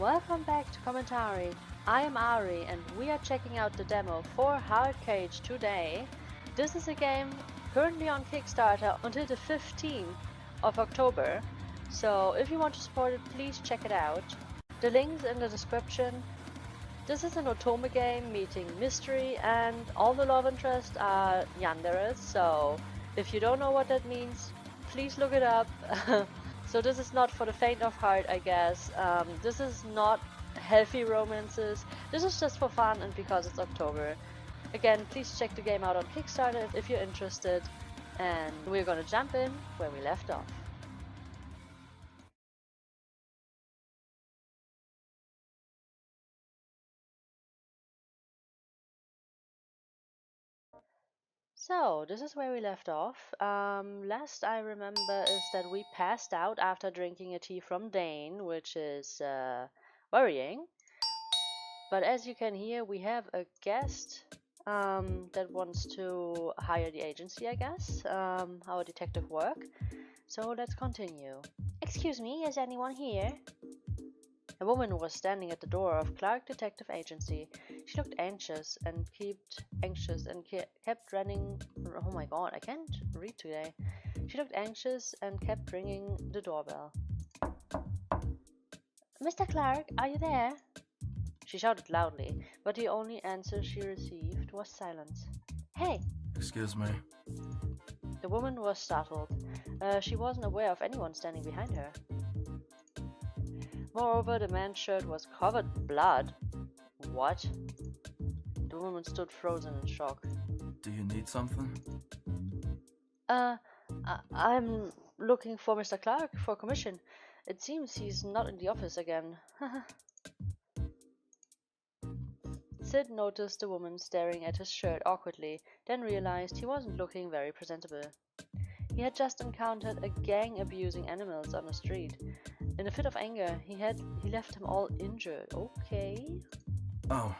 Welcome back to Commentary. I am Ari and we are checking out the demo for Hard Cage today. This is a game currently on Kickstarter until the 15th of October. So if you want to support it, please check it out. The link's in the description. This is an Otome game meeting mystery and all the love interests are Yandere. So if you don't know what that means, please look it up. So this is not for the faint of heart, I guess. This is not healthy romances. This is just for fun and because it's October. Again, please check the game out on Kickstarter if you're interested. And we're gonna jump in where we left off. So, this is where we left off. Last I remember is that we passed out after drinking a tea from Dane, which is worrying. But as you can hear, we have a guest that wants to hire the agency, I guess, our detective work. So let's continue. Excuse me, is anyone here? A woman was standing at the door of Clark Detective Agency. She looked anxious and kept running. Oh my god, I can't read today. She looked anxious and kept ringing the doorbell. Mr. Clark, are you there? She shouted loudly, but the only answer she received was silence. Hey! Excuse me. The woman was startled. She wasn't aware of anyone standing behind her. Moreover, the man's shirt was covered in blood. What? The woman stood frozen in shock. Do you need something? I'm looking for Mr. Clark for commission. It seems he's not in the office again. Sid noticed the woman staring at his shirt awkwardly, then realized he wasn't looking very presentable. He had just encountered a gang abusing animals on the street. In a fit of anger, he left them all injured. Okay. Oh,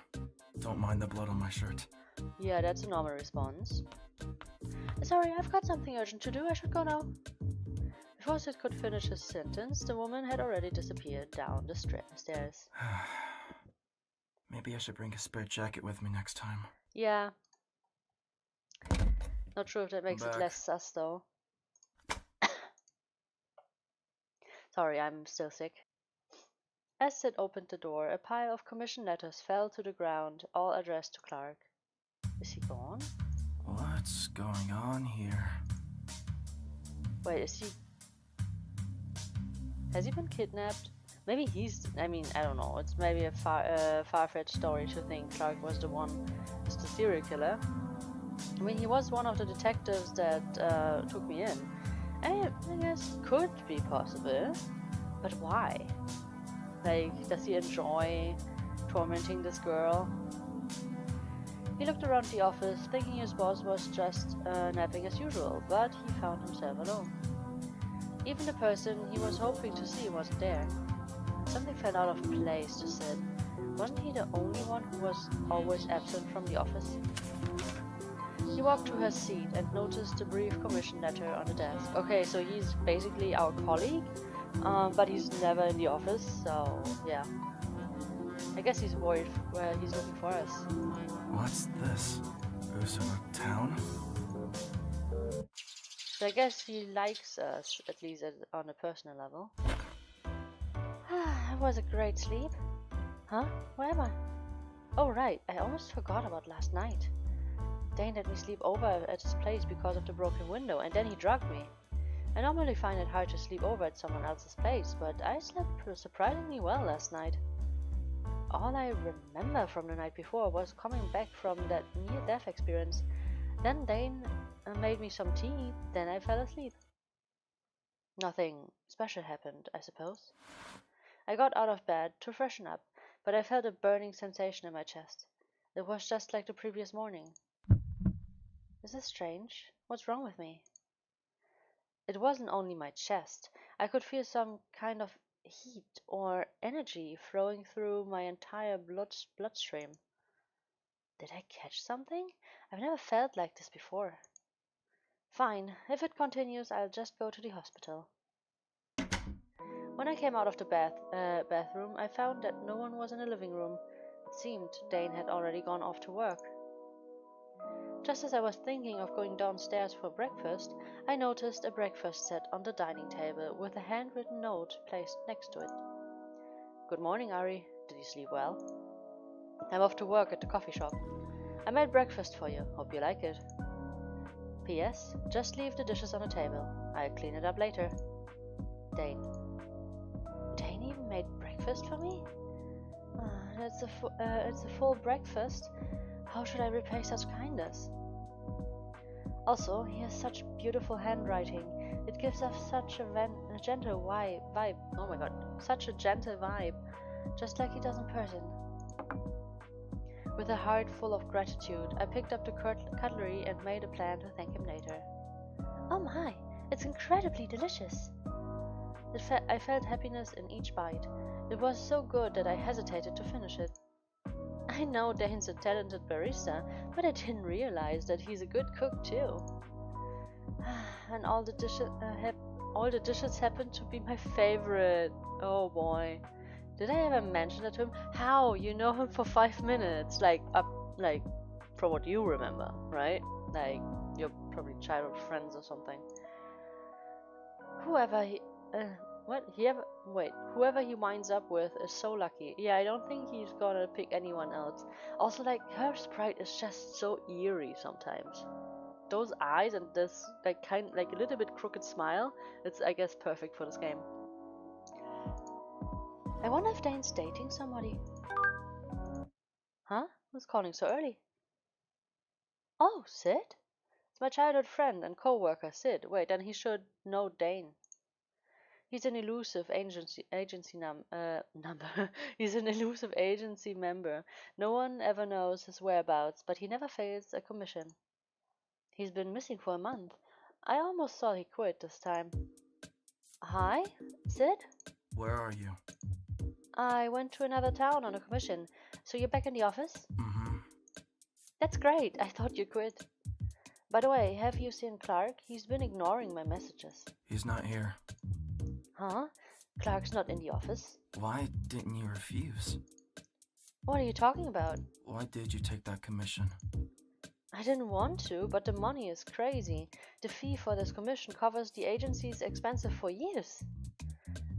don't mind the blood on my shirt. Yeah, that's a normal response. Sorry, I've got something urgent to do. I should go now. Before Sid could finish his sentence, the woman had already disappeared down the stairs. Maybe I should bring a spare jacket with me next time. Yeah. Not sure if that makes it less sus, though. Sorry, I'm still sick. As Sid opened the door, a pile of commission letters fell to the ground, all addressed to Clark. Is he gone? What's going on here? Wait, has he been kidnapped? Maybe I don't know. It's maybe a far-fetched story to think Clark was the serial killer. I mean, he was one of the detectives that took me in. I guess could be possible, but why? Like, does he enjoy tormenting this girl? He looked around the office, thinking his boss was just napping as usual, but he found himself alone. Even the person he was hoping to see wasn't there. Something felt out of place to Sid. Wasn't he the only one who was always absent from the office? He walked to her seat and noticed the brief commission letter on the desk. Okay, so he's basically our colleague, but he's never in the office, so yeah. I guess he's worried where he's looking for us. What's this? Usodar Town? So I guess he likes us, at least on a personal level. It was a great sleep. Huh? Where am I? Oh right, I almost forgot about last night. Dane let me sleep over at his place because of the broken window, and then he drugged me. I normally find it hard to sleep over at someone else's place, but I slept surprisingly well last night. All I remember from the night before was coming back from that near-death experience. Then Dane made me some tea, then I fell asleep. Nothing special happened, I suppose. I got out of bed to freshen up, but I felt a burning sensation in my chest. It was just like the previous morning. Is this strange? What's wrong with me? It wasn't only my chest. I could feel some kind of heat or energy flowing through my entire bloodstream. Did I catch something? I've never felt like this before. Fine, if it continues, I'll just go to the hospital. When I came out of the bathroom, I found that no one was in the living room. It seemed Dane had already gone off to work. Just as I was thinking of going downstairs for breakfast, I noticed a breakfast set on the dining table with a handwritten note placed next to it. Good morning, Ari. Did you sleep well? I'm off to work at the coffee shop. I made breakfast for you. Hope you like it. P.S. Just leave the dishes on the table. I'll clean it up later. Dane. Dane even made breakfast for me? It's a full breakfast. How should I repay such kindness? Also, he has such beautiful handwriting. It gives off such a gentle vibe. Oh my god, such a gentle vibe, just like he does in person. With a heart full of gratitude, I picked up the cutlery and made a plan to thank him later. Oh my, it's incredibly delicious. I felt happiness in each bite. It was so good that I hesitated to finish it. I know Dane's a talented barista, but I didn't realize that he's a good cook too. And all the dishes happen to be my favorite. Oh boy. Did I ever mention that to him? How? You know him for 5 minutes. Like from what you remember, right? Like, you're probably childhood friends or something. Whoever he winds up with is so lucky. Yeah, I don't think he's gonna pick anyone else. Also, like, her sprite is just so eerie sometimes. Those eyes and this like a little bit crooked smile, it's, I guess, perfect for this game. I wonder if Dane's dating somebody. Huh? Who's calling so early? Oh, Sid? It's my childhood friend and co-worker, Sid. Wait, then he should know Dane. He's an elusive number. He's an elusive agency member. No one ever knows his whereabouts, but he never fails a commission. He's been missing for a month. I almost thought he quit this time. Hi, Sid? Where are you? I went to another town on a commission. So you're back in the office? Mm-hmm. That's great. I thought you quit. By the way, have you seen Clark? He's been ignoring my messages. He's not here. Huh? Clark's not in the office? Why didn't you refuse? What are you talking about? Why did you take that commission? I didn't want to, but the money is crazy. The fee for this commission covers the agency's expenses for years.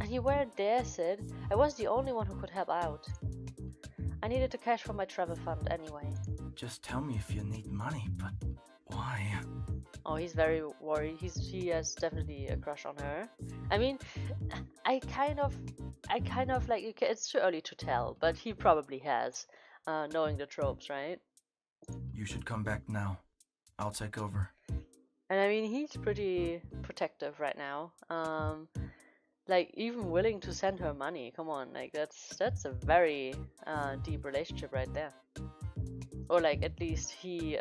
And you weren't there, Sid. I was the only one who could help out. I needed the cash for my travel fund anyway. Just tell me if you need money, but why? Oh, he's very worried. He has definitely a crush on her. I mean, I kind of like, it's too early to tell, but he probably has, knowing the tropes, right? You should come back now. I'll take over. And I mean, he's pretty protective right now. Like, even willing to send her money. Come on, like, that's a very deep relationship right there. Or like, at least he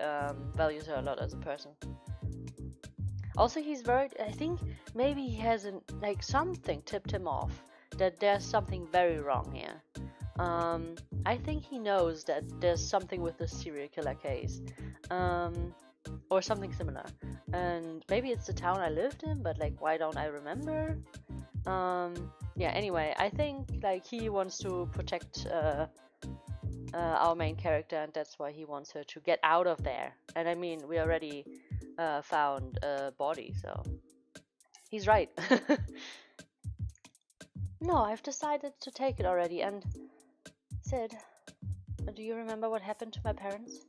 values her a lot as a person. Also, he's very, I think maybe he hasn't, like, something tipped him off that there's something very wrong here. I think he knows that there's something with the serial killer case, or something similar. And maybe it's the town I lived in, but like, why don't I remember? Yeah, anyway, I think like he wants to protect our main character, and that's why he wants her to get out of there. And I mean, we already found a body, so he's right. No, I've decided to take it already. And Sid, do you remember what happened to my parents?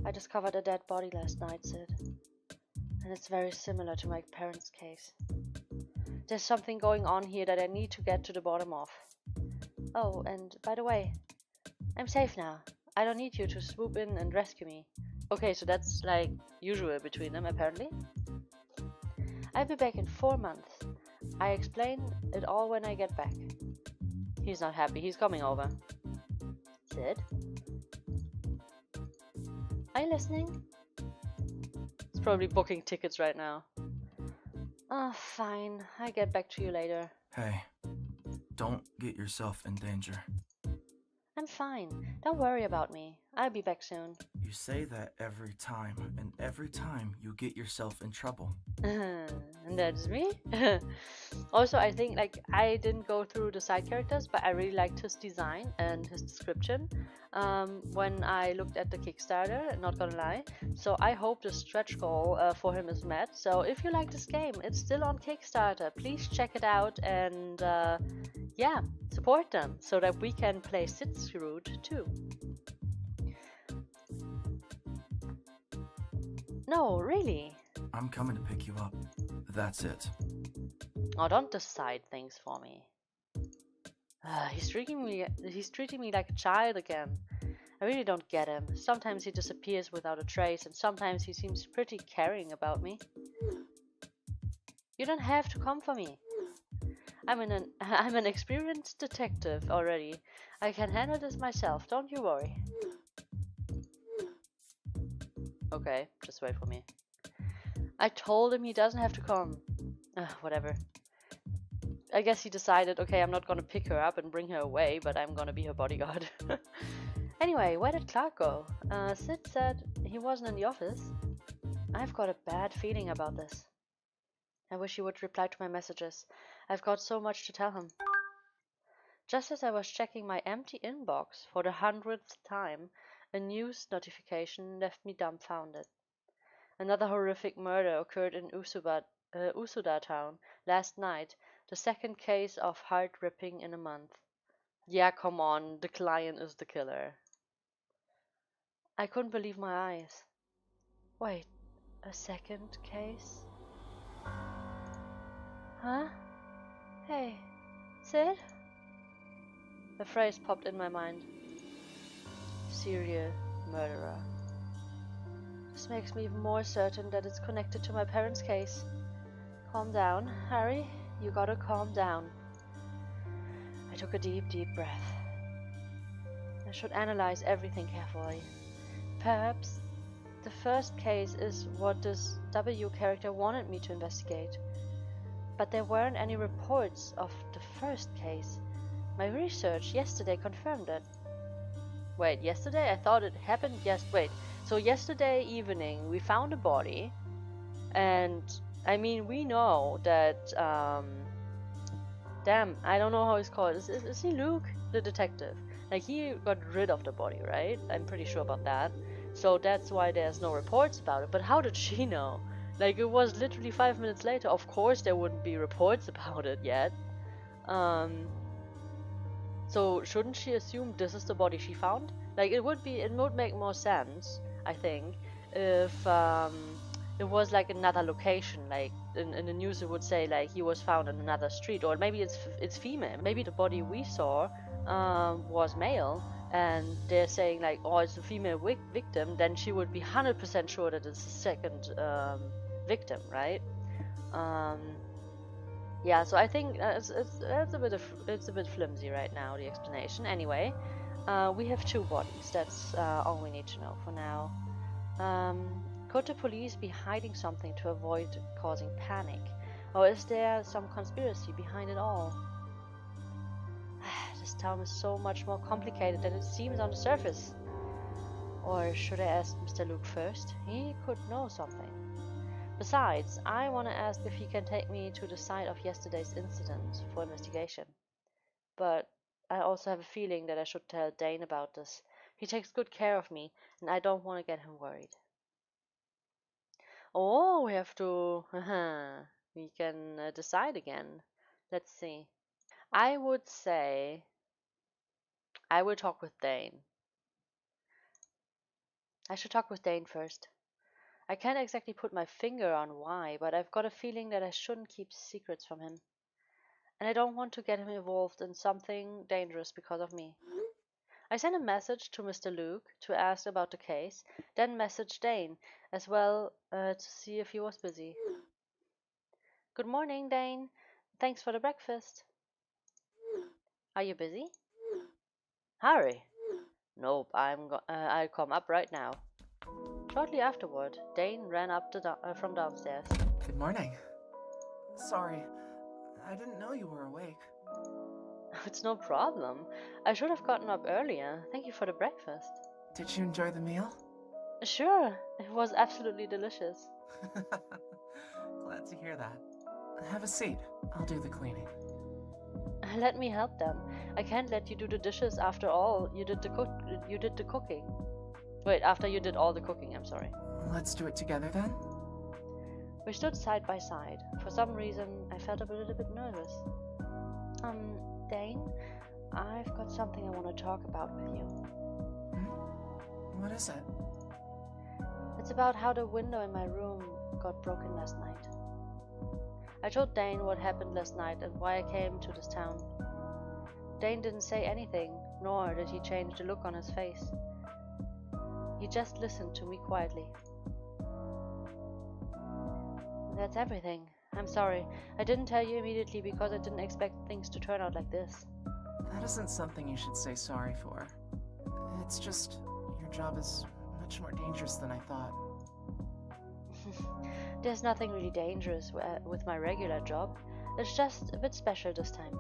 I discovered a dead body last night, Sid, and it's very similar to my parents' case. There's something going on here that I need to get to the bottom of. Oh, and by the way, I'm safe now. I don't need you to swoop in and rescue me. Okay, so that's like usual between them, apparently. I'll be back in 4 months. I explain it all when I get back. He's not happy. He's coming over. Sid? Are you listening? He's probably booking tickets right now. Oh, fine. I'll get back to you later. Hey, don't get yourself in danger. I'm fine. Don't worry about me. I'll be back soon. You say that every time, and every time you get yourself in trouble. And that's me. Also, I think like I didn't go through the side characters, but I really liked his design and his description when I looked at the Kickstarter, not gonna lie. So I hope the stretch goal for him is met. So if you like this game, it's still on Kickstarter. Please check it out and yeah, support them so that we can play Sid Screwed too. No, really. I'm coming to pick you up. That's it. Oh, don't decide things for me. He's treating me like a child again. I really don't get him. Sometimes he disappears without a trace, and sometimes he seems pretty caring about me. You don't have to come for me. I'm an experienced detective already. I can handle this myself, don't you worry. Okay, just wait for me. I told him he doesn't have to come. Whatever. I guess he decided, okay, I'm not gonna pick her up and bring her away, but I'm gonna be her bodyguard. Anyway, where did Clark go? Sid said he wasn't in the office. I've got a bad feeling about this. I wish he would reply to my messages. I've got so much to tell him. Just as I was checking my empty inbox for the 100th time, a news notification left me dumbfounded. Another horrific murder occurred in Usodar town last night, the second case of heart ripping in a month. Yeah, come on, the client is the killer. I couldn't believe my eyes. Wait, a second case? Huh? Hey, Sid? The phrase popped in my mind. Serial murderer. This makes me even more certain that it's connected to my parents' case. Calm down, Harry. You gotta calm down. I took a deep, deep breath. I should analyze everything carefully. Perhaps the first case is what this W character wanted me to investigate. But there weren't any reports of the first case. My research yesterday confirmed it. Wait, yesterday? I thought it happened wait. So yesterday evening we found a body, and I mean we know that damn, I don't know how he's called. Is he Luke, the detective? Like he got rid of the body, right? I'm pretty sure about that. So that's why there's no reports about it. But how did she know? Like it was literally 5 minutes later. Of course there wouldn't be reports about it yet. So shouldn't she assume this is the body she found? Like it would make more sense, I think, if it was like another location. Like in the news it would say like he was found in another street, or maybe it's female. Maybe the body we saw was male, and they're saying like, oh, it's a female victim. Then she would be 100% sure that it's the second victim, right? Yeah, so I think it's a bit flimsy right now, the explanation. Anyway, we have two bodies. That's all we need to know for now. Could the police be hiding something to avoid causing panic, or is there some conspiracy behind it all? This town is so much more complicated than it seems on the surface. Or should I ask Mr. Luke first? He could know something. Besides, I want to ask if he can take me to the site of yesterday's incident for investigation. But I also have a feeling that I should tell Dane about this. He takes good care of me, and I don't want to get him worried. Oh, we have to... we can decide again. Let's see. I would say I will talk with Dane. I should talk with Dane first. I can't exactly put my finger on why, but I've got a feeling that I shouldn't keep secrets from him. And I don't want to get him involved in something dangerous because of me. I sent a message to Mr. Luke to ask about the case, then messaged Dane as well to see if he was busy. Good morning, Dane. Thanks for the breakfast. Are you busy? Hurry. Nope, I'll come up right now. Shortly afterward, Dane ran up from downstairs. Good morning. Sorry, I didn't know you were awake. It's no problem. I should have gotten up earlier. Thank you for the breakfast. Did you enjoy the meal? Sure, it was absolutely delicious. Glad to hear that. Have a seat. I'll do the cleaning. Let me help them. I can't let you do the dishes after all. You did the cooking. Wait, after you did all the cooking, I'm sorry. Let's do it together then? We stood side by side. For some reason, I felt a little bit nervous. Dane, I've got something I want to talk about with you. What is it? It's about how the window in my room got broken last night. I told Dane what happened last night and why I came to this town. Dane didn't say anything, nor did he change the look on his face. He just listened to me quietly. That's everything. I'm sorry. I didn't tell you immediately because I didn't expect things to turn out like this. That isn't something you should say sorry for. It's just, your job is much more dangerous than I thought. There's nothing really dangerous with my regular job. It's just a bit special this time.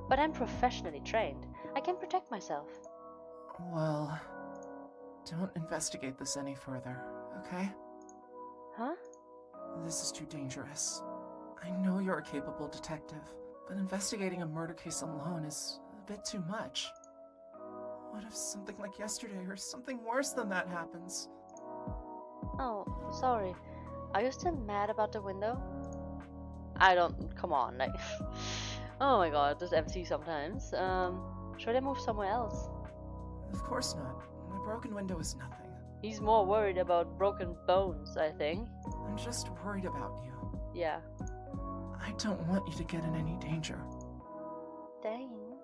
But I'm professionally trained. I can protect myself. Well, don't investigate this any further, okay? Huh? This is too dangerous. I know you're a capable detective, but investigating a murder case alone is a bit too much. What if something like yesterday or something worse than that happens? Oh, sorry. Are you still mad about the window? Come on, like, oh my god, this MC sometimes. Should I move somewhere else? Of course not. A broken window is nothing. He's more worried about broken bones, I think. I'm just worried about you. Yeah. I don't want you to get in any danger. Dane,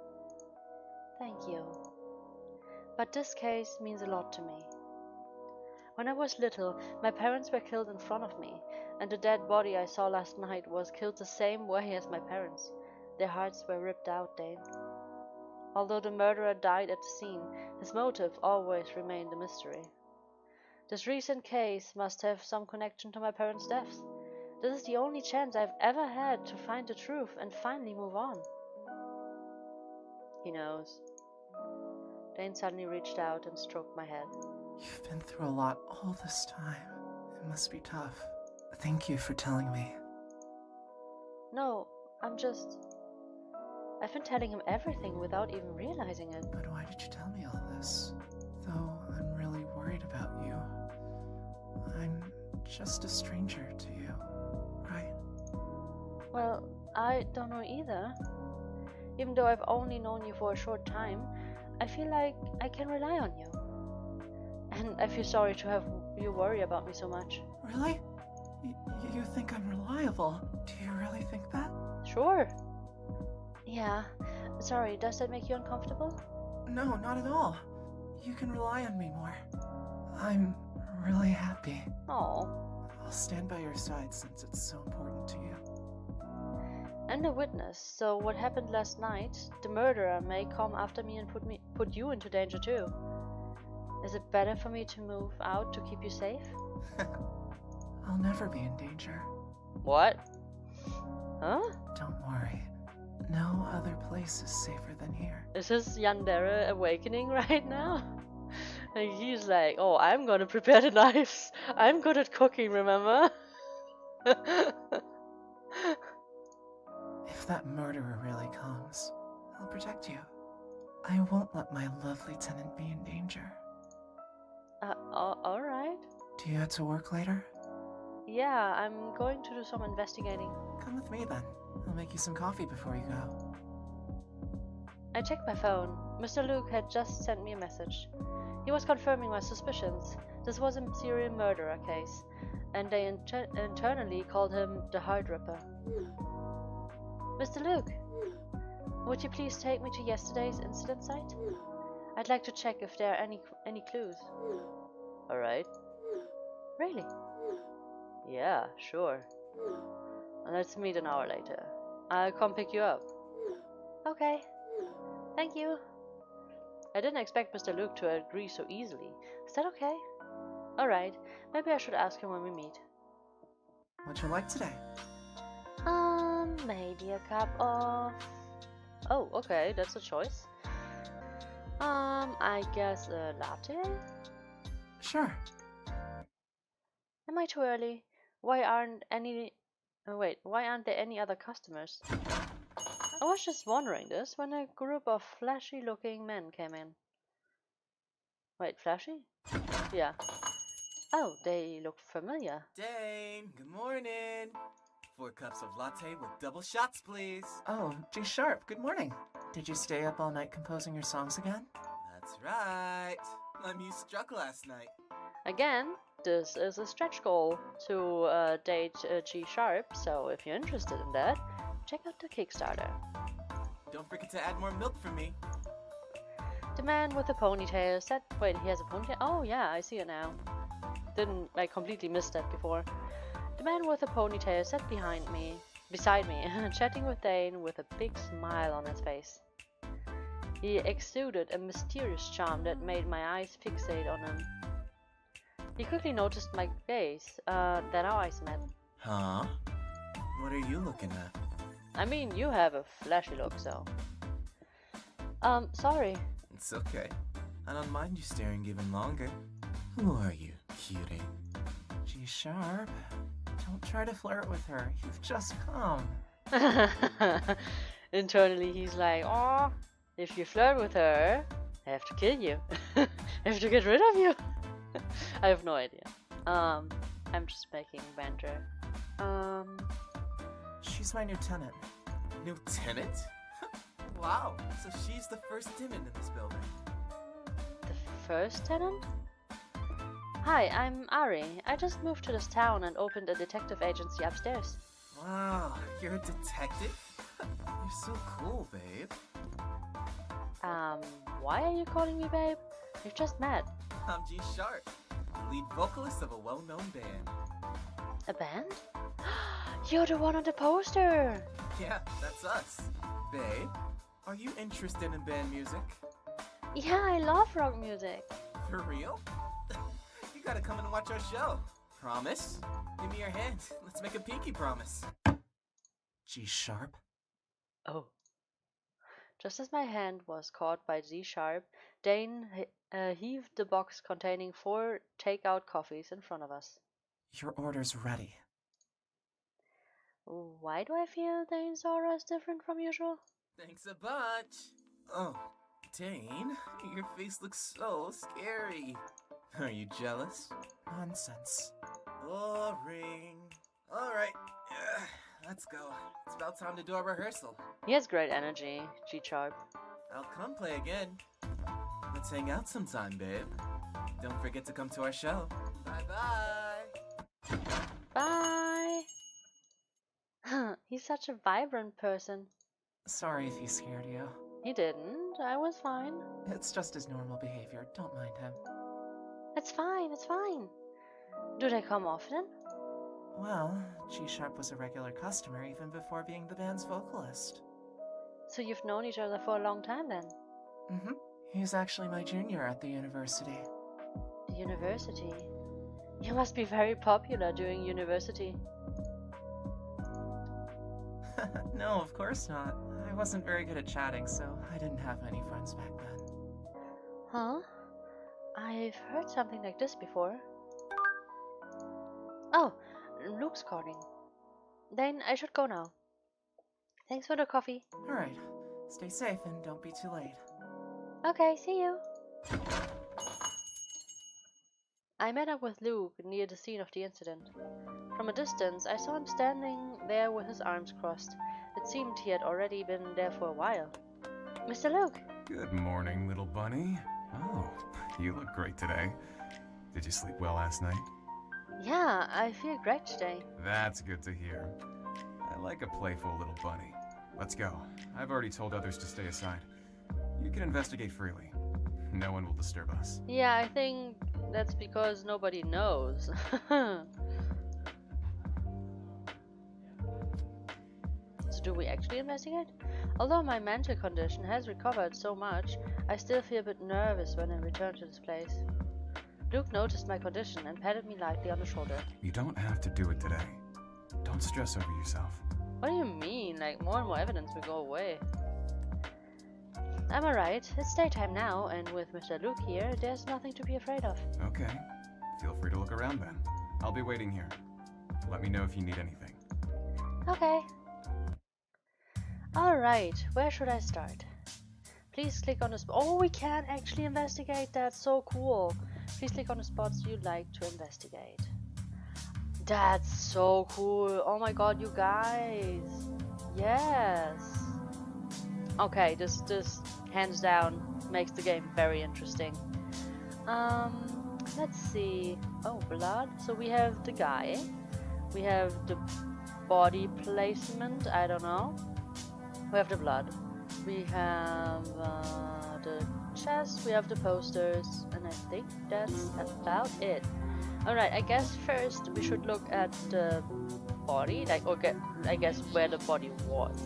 thank you. But this case means a lot to me. When I was little, my parents were killed in front of me, and the dead body I saw last night was killed the same way as my parents. Their hearts were ripped out, Dane. Although the murderer died at the scene, his motive always remained a mystery. This recent case must have some connection to my parents' deaths. This is the only chance I've ever had to find the truth and finally move on. He knows. Dane suddenly reached out and stroked my head. You've been through a lot all this time. It must be tough. Thank you for telling me. No, I've been telling him everything without even realizing it. But why did you tell me all this? Though I'm really worried about you. I'm just a stranger to you, right? Well, I don't know either. Even though I've only known you for a short time, I feel like I can rely on you. And I feel sorry to have you worry about me so much. Really? You think I'm reliable? Do you really think that? Sure. Yeah. Sorry, does that make you uncomfortable? No, not at all. You can rely on me more. I'm really happy. Oh. I'll stand by your side since it's so important to you. And a witness, so what happened last night, the murderer may come after me and put you into danger too. Is it better for me to move out to keep you safe? I'll never be in danger. What? Huh? Don't worry. No other place is safer than here. Is this Yandere awakening right now? And he's like, oh, I'm gonna prepare the knives. I'm good at cooking, remember? If that murderer really comes, I'll protect you. I won't let my lovely tenant be in danger. Alright. Do you have to work later? Yeah, I'm going to do some investigating. Come with me then. I'll make you some coffee before you go. I checked my phone. Mr. Luke had just sent me a message. He was confirming my suspicions. This was a serial murderer case, and they internally called him the Heart Ripper. Mr. Luke, would you please take me to yesterday's incident site? I'd like to check if there are any clues. Alright. Really? Yeah, sure. Let's meet an hour later. I'll come pick you up. Okay. Thank you. I didn't expect Mr. Luke to agree so easily. Is that okay? Alright, maybe I should ask him when we meet. What'd you like today? Maybe a cup of... Oh, okay, that's a choice. I guess a latte? Sure. Am I too early? Why aren't any... wait, why aren't there any other customers? I was just wondering this when a group of flashy-looking men came in. Wait, flashy? Yeah. Oh, they look familiar. Dane, good morning. 4 cups of latte with double shots, please. Oh, G Sharp, good morning. Did you stay up all night composing your songs again? That's right. My muse struck last night. Again, this is a stretch goal to date G Sharp, so if you're interested in that, check out the Kickstarter. Don't forget to add more milk for me. The man with the ponytail said... Wait, he has a ponytail? Oh yeah, I see it now. Didn't, like, completely miss that before. The man with the ponytail sat beside me, chatting with Dane with a big smile on his face. He exuded a mysterious charm that made my eyes fixate on him. He quickly noticed my gaze, then our eyes met. Huh? What are you looking at? I mean, you have a flashy look, so... sorry. It's okay. I don't mind you staring even longer. Who are you, cutie? G Sharp, don't try to flirt with her. You've just come. Internally, he's like, "Oh, if you flirt with her, I have to kill you. I have to get rid of you." I have no idea. I'm just making banter. She's my new tenant. New tenant? Wow, so she's the first tenant in this building. The first tenant? Hi, I'm Ari. I just moved to this town and opened a detective agency upstairs. Wow, you're a detective? You're so cool, babe. Why are you calling me babe? We've just met. I'm G Sharp, lead vocalist of a well-known band. A band? You're the one on the poster! Yeah, that's us. Babe, are you interested in band music? Yeah, I love rock music. For real? You gotta come and watch our show. Promise? Give me your hand. Let's make a pinky promise. G Sharp? Oh. Just as my hand was caught by G Sharp, Dane heaved the box containing 4 takeout coffees in front of us. Your order's ready. Why do I feel Dane's aura is different from usual? Thanks a bunch. Oh, Dane, your face looks so scary. Are you jealous? Nonsense. Boring. Alright, let's go. It's about time to do our rehearsal. He has great energy, G Sharp. I'll come play again. Let's hang out sometime, babe. Don't forget to come to our show. Bye-bye. Bye! He's such a vibrant person. Sorry if he scared you. He didn't. I was fine. It's just his normal behavior. Don't mind him. It's fine, it's fine. Do they come often? Well, G Sharp was a regular customer even before being the band's vocalist. So you've known each other for a long time then? Mm-hmm. He's actually my junior at the university. The university? You must be very popular during university. No, of course not. I wasn't very good at chatting, so I didn't have many friends back then. Huh? I've heard something like this before. Oh, Luke's calling. Then I should go now. Thanks for the coffee. Alright, stay safe and don't be too late. Okay, see you. I met up with Luke near the scene of the incident. From a distance, I saw him standing there with his arms crossed. It seemed he had already been there for a while. Mr. Luke! Good morning, little bunny. Oh, you look great today. Did you sleep well last night? Yeah, I feel great today. That's good to hear. I like a playful little bunny. Let's go. I've already told others to stay aside. You can investigate freely. No one will disturb us. Yeah, I think that's because nobody knows. So do we actually investigate? Although my mental condition has recovered so much, I still feel a bit nervous when I return to this place. Luke noticed my condition and patted me lightly on the shoulder. You don't have to do it today. Don't stress over yourself. What do you mean? Like, more and more evidence will go away. Am I right? It's daytime now, and with Mr. Luke here, there's nothing to be afraid of. Okay. Feel free to look around then. I'll be waiting here. Let me know if you need anything. Okay. Alright, where should I start? Please click on the oh, we can actually investigate. That's so cool. Please click on the spots you'd like to investigate. That's so cool. Oh my god, you guys. Yes. Okay, this hands down makes the game very interesting. Let's see. Oh, blood. So we have the guy. We have the body placement. I don't know. We have the blood. We have the chest. We have the posters, and I think that's about it. Alright, I guess first we should look at the body, I guess where the body was.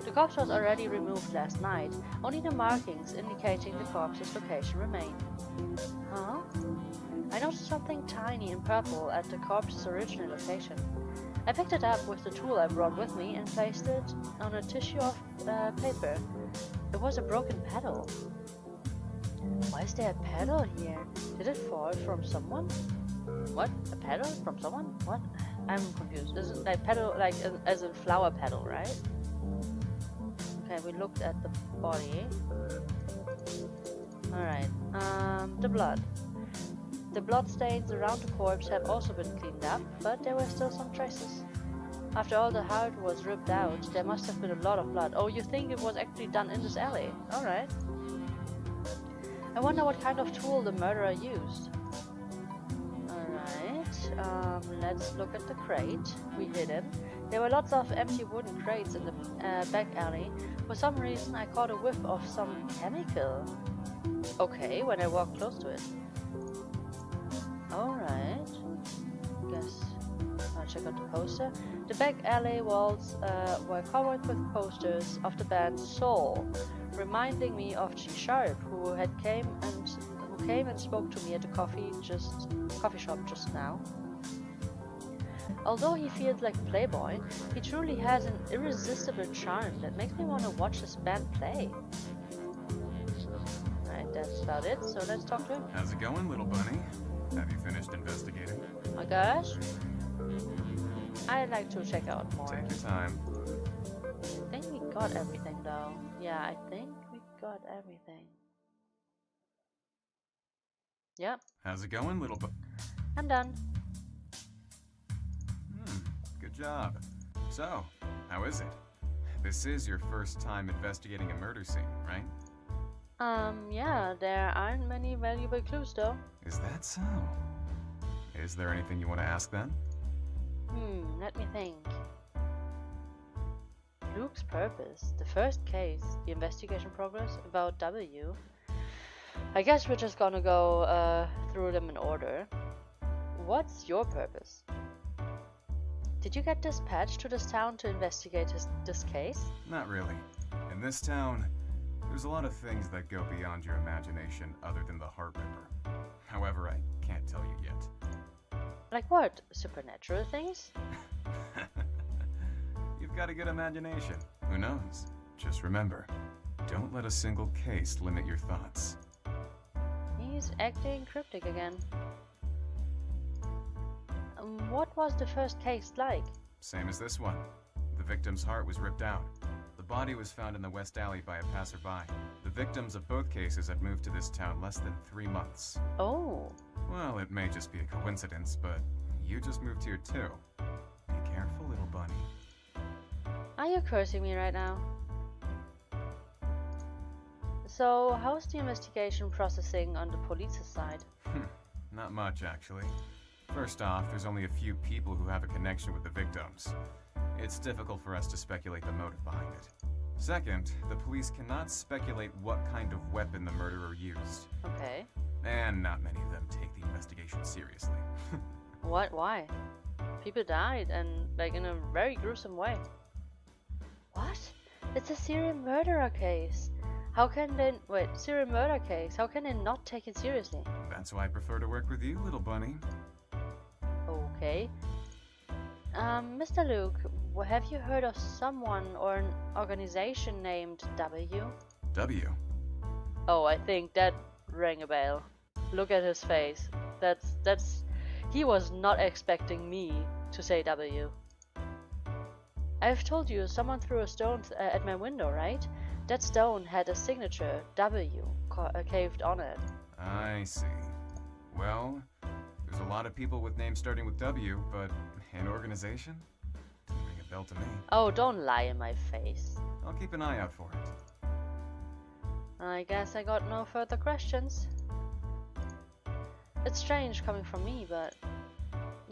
The corpse was already removed last night. Only the markings indicating the corpse's location remain. Huh? I noticed something tiny and purple at the corpse's original location. I picked it up with the tool I brought with me and placed it on a tissue of paper. It was a broken pedal. Why is there a pedal here? Did it fall from someone? What? A pedal from someone? What? I'm confused. Is it like pedal, like as a flower pedal, right? Okay, we looked at the body. Alright, the blood. The blood stains around the corpse have also been cleaned up, but there were still some traces. After all the heart was ripped out, there must have been a lot of blood. Oh, you think it was actually done in this alley? Alright. I wonder what kind of tool the murderer used. Alright, let's look at the crate. We hid him. There were lots of empty wooden crates in the back alley. For some reason I caught a whiff of some chemical. Okay, when I walked close to it. Alright. Guess I'll check out the poster. The back alley walls were covered with posters of the band Soul, reminding me of G Sharp, who came and spoke to me at the coffee shop just now. Although he feels like a playboy, he truly has an irresistible charm that makes me want to watch this band play. Alright, that's about it, so let's talk to him. How's it going, little bunny? Have you finished investigating? Oh gosh. I'd like to check out more. Take your time. I think we got everything though. Yeah, I think we got everything. Yep. How's it going, little I'm done. Good job. So, how is it? This is your first time investigating a murder scene, right? Yeah, there aren't many valuable clues though. Is that so? Is there anything you want to ask then? Let me think. Luke's purpose, the first case, the investigation progress, about W. I guess we're just gonna go through them in order. What's your purpose? Did you get dispatched to this town to investigate this case? Not really. In this town, there's a lot of things that go beyond your imagination other than the Heart Ripper. However, I can't tell you yet. Like what? Supernatural things? You've got a good imagination. Who knows? Just remember, don't let a single case limit your thoughts. He's acting cryptic again. What was the first case like? Same as this one. The victim's heart was ripped out. The body was found in the West Alley by a passerby. The victims of both cases had moved to this town less than 3 months. Oh. Well, it may just be a coincidence, but you just moved here too. Be careful, little bunny. Are you cursing me right now? So, how's the investigation processing on the police's side? Not much, actually. First off, there's only a few people who have a connection with the victims. It's difficult for us to speculate the motive behind it. Second, the police cannot speculate what kind of weapon the murderer used. Okay. And not many of them take the investigation seriously. What? Why? People died, and like in a very gruesome way. What? It's a serial murderer case. How can they... Wait, serial murder case. How can they not take it seriously? That's why I prefer to work with you, little bunny. Okay. Mr. Luke, have you heard of someone or an organization named W? W. Oh, I think that rang a bell. Look at his face. That's... He was not expecting me to say W. I've told you someone threw a stone at my window, right? That stone had a signature, W, carved on it. I see. Well, there's a lot of people with names starting with W, but an organization? Didn't ring a bell to me. Oh, don't lie in my face. I'll keep an eye out for it. I guess I got no further questions. It's strange coming from me, but...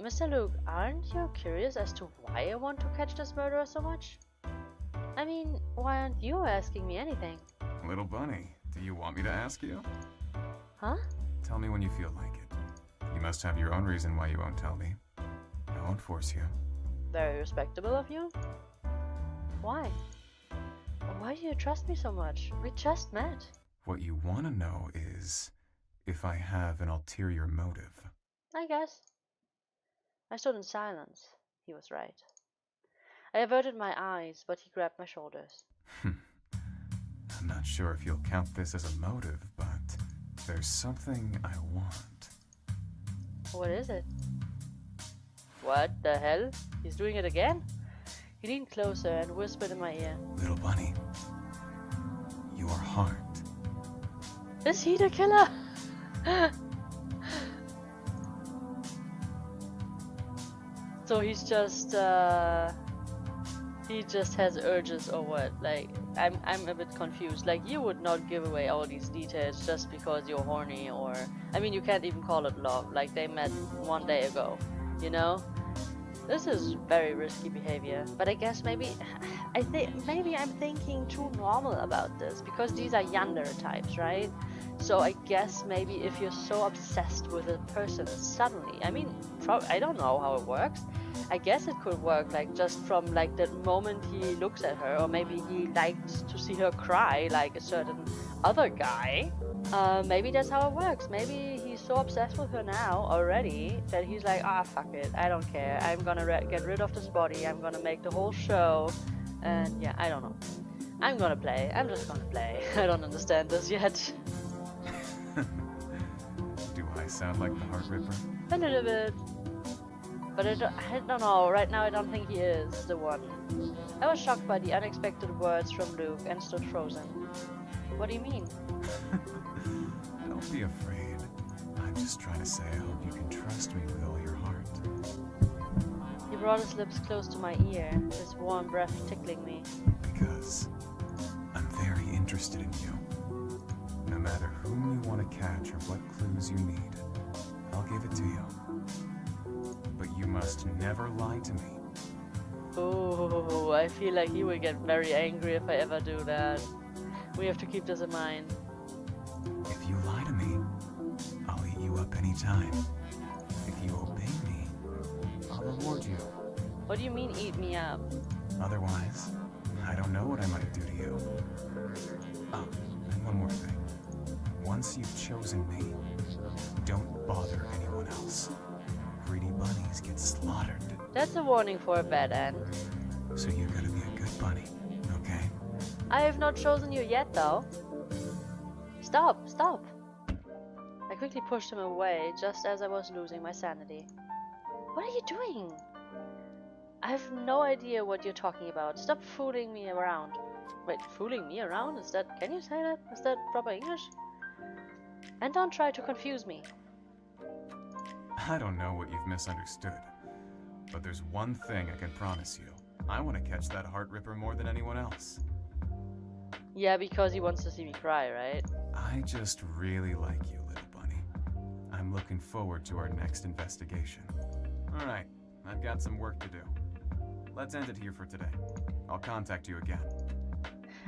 Mr. Luke, aren't you curious as to why I want to catch this murderer so much? I mean, why aren't you asking me anything? Little bunny, do you want me to ask you? Huh? Tell me when you feel like it. You must have your own reason why you won't tell me. I won't force you. Very respectable of you. Why? Why do you trust me so much? We just met. What you want to know is if I have an ulterior motive. I guess. I stood in silence. He was right. I averted my eyes, but he grabbed my shoulders. I'm not sure if you'll count this as a motive, but there's something I want. What is it? What the hell? He's doing it again? He leaned closer and whispered in my ear. Little bunny, your heart. Is he the killer? So he's just he just has urges or what? Like I'm a bit confused. Like you would not give away all these details just because you're horny, or I mean you can't even call it love. Like they met one day ago, you know? This is very risky behavior. But I guess maybe maybe I'm thinking too normal about this because these are Yandere types, right? So I guess maybe if you're so obsessed with a person suddenly, I mean, I don't know how it works. I guess it could work like just from like that moment he looks at her, or maybe he likes to see her cry like a certain other guy. Maybe that's how it works. Maybe he's so obsessed with her now already that he's like, ah, fuck it, I don't care. I'm gonna get rid of this body. I'm gonna make the whole show. And yeah, I don't know. I'm gonna play. I'm just gonna play. I don't understand this yet. Do I sound like the Heart Ripper? A little bit. But I don't know. Right now I don't think he is the one. I was shocked by the unexpected words from Luke and stood frozen. What do you mean? Don't be afraid. I'm just trying to say I hope you can trust me with all your heart. He brought his lips close to my ear, his warm breath tickling me. Because I'm very interested in you. No matter whom you want to catch or what clues you need, I'll give it to you. But you must never lie to me. Oh, I feel like he will get very angry if I ever do that. We have to keep this in mind. If you lie to me, I'll eat you up anytime. If you obey me, I'll reward you. What do you mean, eat me up? Otherwise, I don't know what I might do to you. Oh, and one more thing. Once you've chosen me, don't bother anyone else. Greedy bunnies get slaughtered. That's a warning for a bad end. So you gotta be a good bunny, okay? I have not chosen you yet, though. Stop, stop! I quickly pushed him away, just as I was losing my sanity. What are you doing? I have no idea what you're talking about. Stop fooling me around. Wait, fooling me around? Is that... Can you say that? Is that proper English? And don't try to confuse me. I don't know what you've misunderstood, but there's one thing I can promise you. I want to catch that Heart Ripper more than anyone else. Yeah, because he wants to see me cry, right? I just really like you, little bunny. I'm looking forward to our next investigation. Alright, I've got some work to do. Let's end it here for today. I'll contact you again.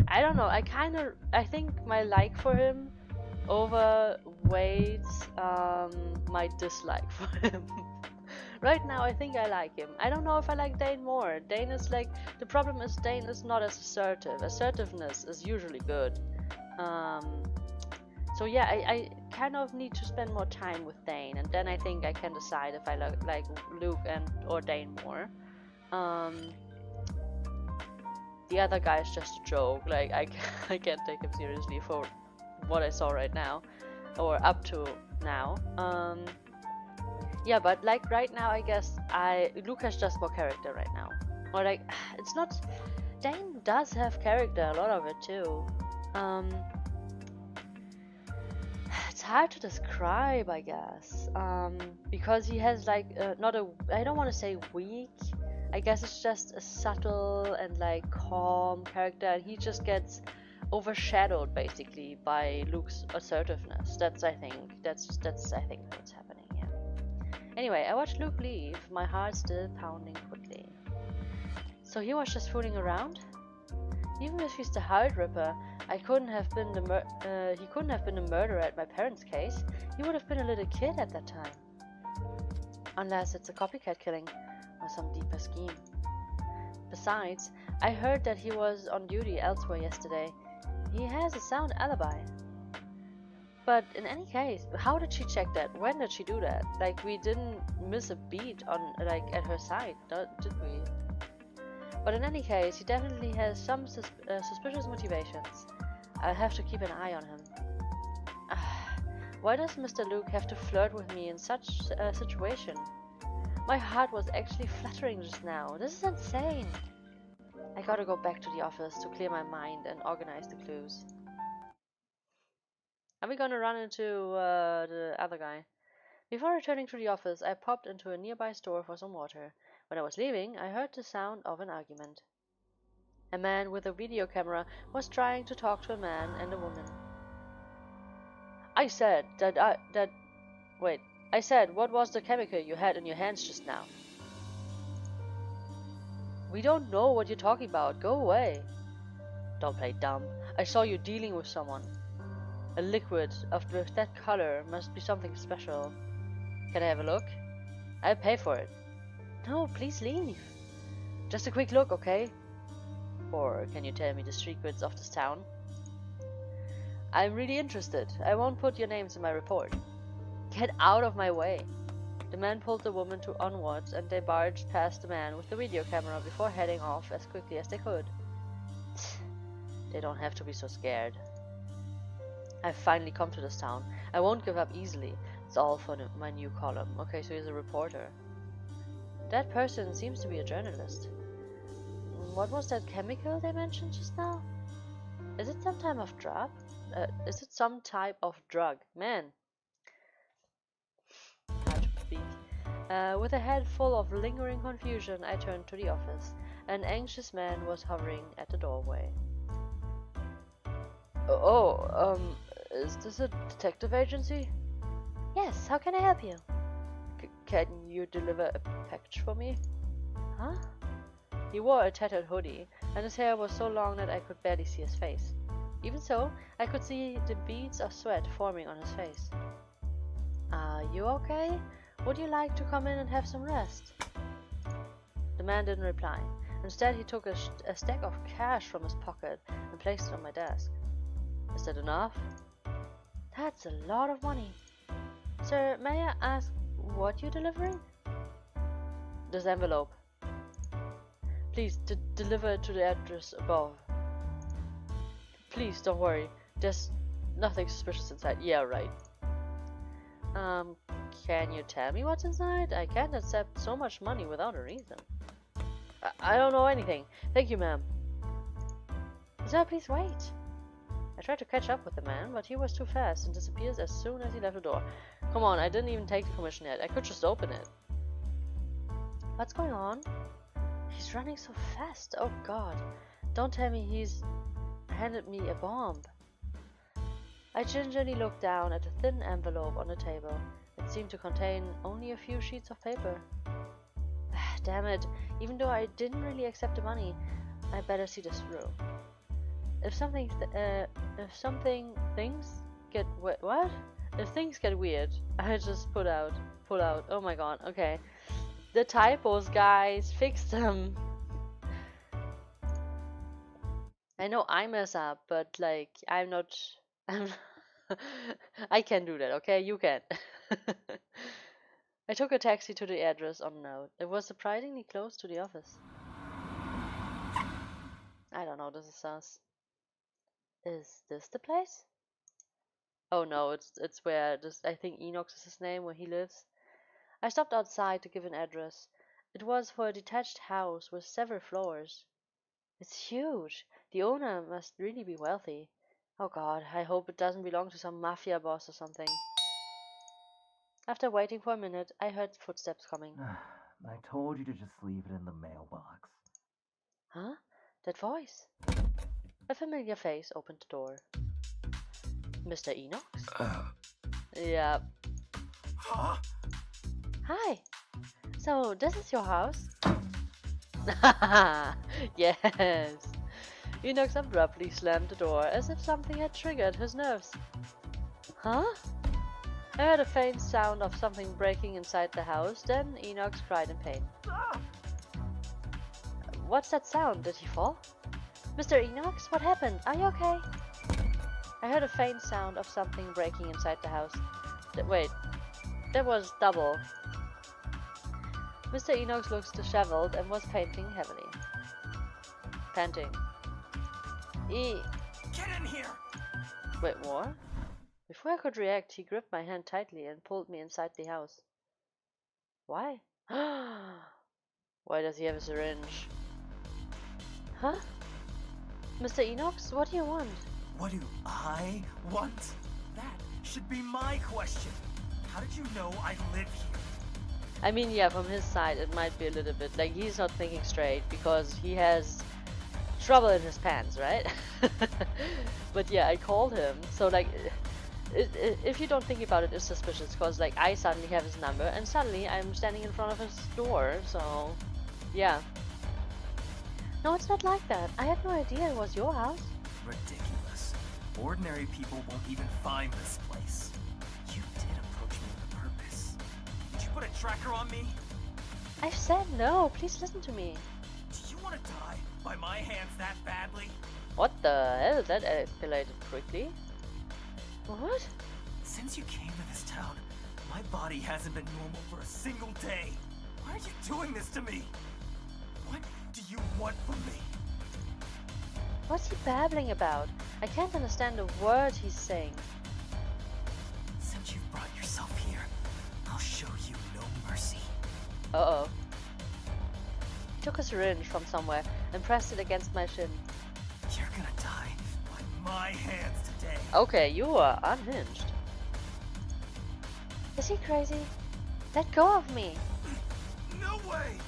I don't know, I think my like for him overweights my dislike for him. Right now I think I like him. I don't know if I like Dane more. Dane is like, the problem is Dane is not as assertive. Assertiveness is usually good. So yeah, I kind of need to spend more time with Dane, and then I think I can decide if I like Luke or Dane more. the other guy is just a joke. Like, I can't take him seriously for what I saw right now, or up to now. Yeah, but like right now, I guess Luke has just more character right now. Or like, it's not. Dane does have character, a lot of it too. It's hard to describe, I guess, because he has like not a. I don't want to say weak. I guess it's just a subtle and like calm character, and he just gets overshadowed basically by Luke's assertiveness. That's I think what's happening here. Anyway, I watched Luke leave, my heart still pounding quickly. So he was just fooling around? Even if he's the Heart Ripper, he couldn't have been the murderer at my parents' case. He would have been a little kid at that time. Unless it's a copycat killing or some deeper scheme. Besides, I heard that he was on duty elsewhere yesterday. He has a sound alibi. But in any case, how did she check that? When did she do that? Like, we didn't miss a beat on, like, at her side, did we? But in any case, he definitely has some suspicious motivations. I'll have to keep an eye on him. Why does Mr. Luke have to flirt with me in such a situation? My heart was actually fluttering just now. This is insane. I gotta go back to the office to clear my mind and organize the clues. Are we gonna run into the other guy? Before returning to the office, I popped into a nearby store for some water. When I was leaving, I heard the sound of an argument. A man with a video camera was trying to talk to a man and a woman. I said, what was the chemical you had in your hands just now? We don't know what you're talking about. Go away. Don't play dumb. I saw you dealing with someone. A liquid with that color must be something special. Can I have a look? I'll pay for it. No, please leave. Just a quick look, okay? Or can you tell me the secrets of this town? I'm really interested. I won't put your names in my report. Get out of my way. The man pulled the woman to onwards, and they barged past the man with the video camera before heading off as quickly as they could. They don't have to be so scared. I've finally come to this town. I won't give up easily. It's all for my new column. Okay, so he's a reporter. That person seems to be a journalist. What was that chemical they mentioned just now? Is it some type of drug? Man. Hard to speak. With a head full of lingering confusion, I turned to the office. An anxious man was hovering at the doorway. Is this a detective agency? Yes, how can I help you? Can you deliver a package for me? Huh? He wore a tattered hoodie, and his hair was so long that I could barely see his face. Even so, I could see the beads of sweat forming on his face. Are you okay? Would you like to come in and have some rest? The man didn't reply. Instead, he took a stack of cash from his pocket and placed it on my desk. Is that enough? That's a lot of money. Sir, may I ask what you're delivering? This envelope. Please deliver it to the address above. Please don't worry. There's nothing suspicious inside. Yeah, right. Can you tell me what's inside? I can't accept so much money without a reason. I don't know anything. Thank you, ma'am. Sir, please wait. I tried to catch up with the man, but he was too fast and disappeared as soon as he left the door. Come on, I didn't even take the commission yet. I could just open it. What's going on? He's running so fast. Oh god. Don't tell me he's handed me a bomb. I gingerly looked down at the thin envelope on the table. It seemed to contain only a few sheets of paper. Damn it. Even though I didn't really accept the money, I better see this through. If things get weird, I just pull out. Oh my god, okay. The typos, guys, fix them. I know I mess up, but like, I'm I can do that, okay? You can. I took a taxi to the address on note. It was surprisingly close to the office. I don't know, this is sus. Is this the place? Oh no, it's where this, I think Enox is his name, where he lives. I stopped outside to give an address. It was for a detached house with several floors. It's huge. The owner must really be wealthy. Oh god, I hope it doesn't belong to some mafia boss or something. After waiting for a minute, I heard footsteps coming. I told you to just leave it in the mailbox. Huh? That voice? A familiar face opened the door. Mr. Enox? Yeah. Huh? Hi. So, this is your house? Yes. Enox abruptly slammed the door as if something had triggered his nerves. Huh? I heard a faint sound of something breaking inside the house, then Enox cried in pain. What's that sound? Did he fall? Mr. Enox, what happened? Are you okay? I heard a faint sound of something breaking inside the house. Wait, that was double. Mr. Enox looks disheveled and was panting heavily. Panting. Get in here! Wait, more? Before I could react, he gripped my hand tightly and pulled me inside the house. Why? Why does he have a syringe? Huh? Mr. Enox, what do you want? What do I want? That should be my question. How did you know I live here? I mean, yeah, from his side, it might be a little bit like he's not thinking straight because he has trouble in his pants, right? But yeah, I called him. So, like, if you don't think about it, it's suspicious because, like, I suddenly have his number and suddenly I'm standing in front of his door. So, yeah. No, it's not like that. I had no idea it was your house. Ridiculous. Ordinary people won't even find this place. You did approach me with a purpose. Did you put a tracker on me? I've said no. Please listen to me. Do you want to die by my hands that badly? What the hell? That escalated quickly. What? Since you came to this town, my body hasn't been normal for a single day. Why are you doing this to me? What do you want from me? What's he babbling about? I can't understand a word he's saying. Since you've brought yourself here, I'll show you no mercy. Uh-oh. He took a syringe from somewhere and pressed it against my shin. You're gonna die by my hands today. Okay, you are unhinged. Is he crazy? Let go of me. No way!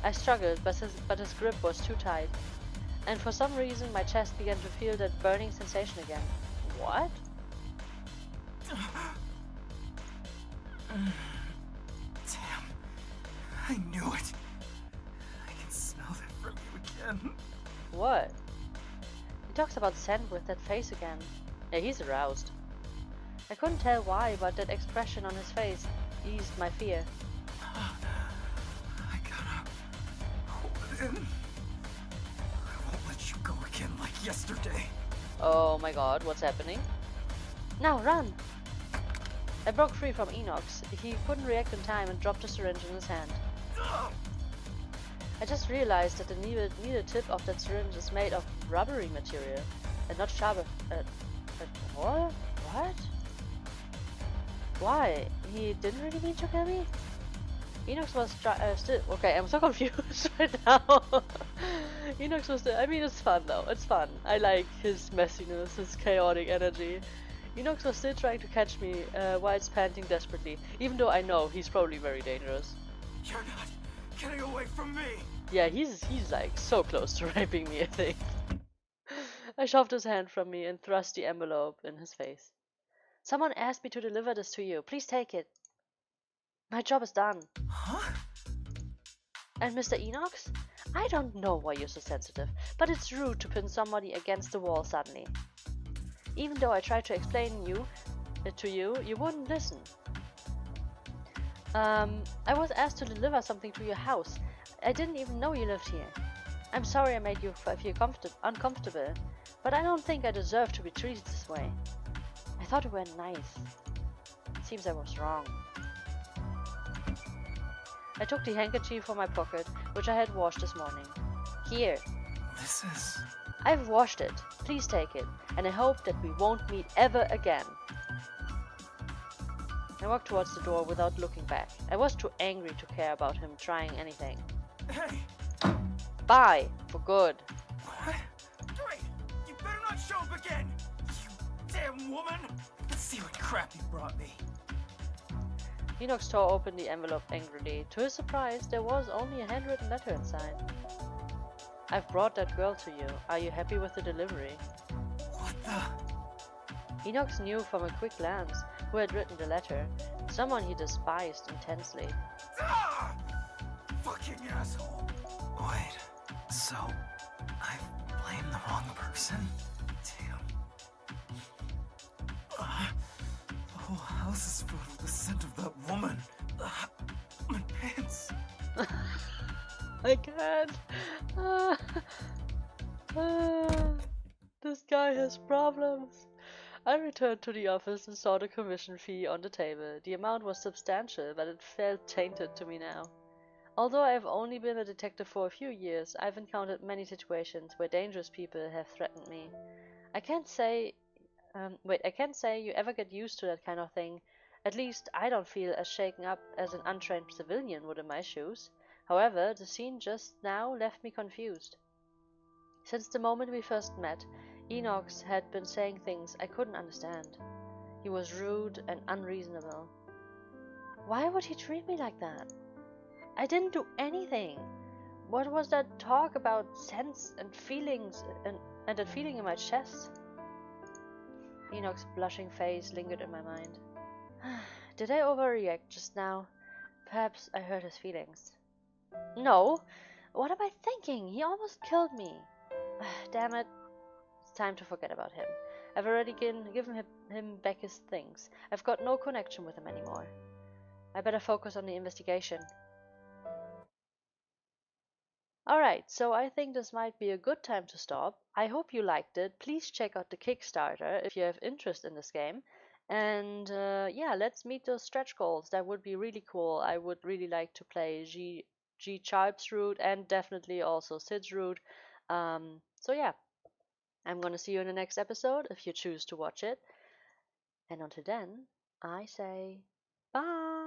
I struggled, but his grip was too tight. And for some reason, my chest began to feel that burning sensation again. What? Damn. I knew it. I can smell that from you again. What? He talks about scent with that face again. Yeah, he's aroused. I couldn't tell why, but that expression on his face eased my fear. I gotta hold it in. I won't let you go again like yesterday. Oh my god, what's happening? Now, run! I broke free from Enox. He couldn't react in time and dropped the syringe in his hand. I just realized that the needle tip of that syringe is made of rubbery material and not sharp. What? What? Why? He didn't really mean to kill me? Enox was still... Okay, I'm so confused right now. Enox was still... I mean, it's fun though. It's fun. I like his messiness, his chaotic energy. Enox was still trying to catch me while it's panting desperately, even though I know he's probably very dangerous. You're not getting away from me! Yeah, he's like so close to raping me, I think. I shoved his hand from me and thrust the envelope in his face. Someone asked me to deliver this to you. Please take it. My job is done. Huh? And Mr. Enox? I don't know why you're so sensitive, but it's rude to pin somebody against the wall suddenly. Even though I tried to explain it to you, you wouldn't listen. I was asked to deliver something to your house. I didn't even know you lived here. I'm sorry I made you feel uncomfortable, but I don't think I deserve to be treated this way. I thought you were nice. Seems I was wrong. I took the handkerchief from my pocket, which I had washed this morning. Here. This is... I've washed it. Please take it, and I hope that we won't meet ever again. I walked towards the door without looking back. I was too angry to care about him trying anything. Hey! Bye, for good. What? Great! You better not show up again! You damn woman! Let's see what crap you brought me. Enoch tore open the envelope angrily. To his surprise, there was only a handwritten letter inside. I've brought that girl to you. Are you happy with the delivery? What the... Enoch knew from a quick glance who had written the letter. Someone he despised intensely. Ah! Fucking asshole! Wait, so... I blamed the wrong person? Damn. The whole house is filled with the scent of that woman. My pants. I can't. This guy has problems. I returned to the office and saw the commission fee on the table. The amount was substantial, but it felt tainted to me now. Although I've only been a detective for a few years, I've encountered many situations where dangerous people have threatened me. I can't say you ever get used to that kind of thing. At least I don't feel as shaken up as an untrained civilian would in my shoes. However, the scene just now left me confused. Since the moment we first met, Enoch had been saying things I couldn't understand. He was rude and unreasonable. Why would he treat me like that? I didn't do anything. What was that talk about sense and feelings and that feeling in my chest? Enoch's blushing face lingered in my mind. Did I overreact just now? Perhaps I hurt his feelings. No! What am I thinking? He almost killed me. Damn it. It's time to forget about him. I've already given him back his things. I've got no connection with him anymore. I better focus on the investigation. Alright, so I think this might be a good time to stop. I hope you liked it. Please check out the Kickstarter if you have interest in this game. And yeah, let's meet those stretch goals. That would be really cool. I would really like to play G Sharp's route and definitely also Sid's route. So yeah, I'm gonna see you in the next episode if you choose to watch it. And until then, I say bye.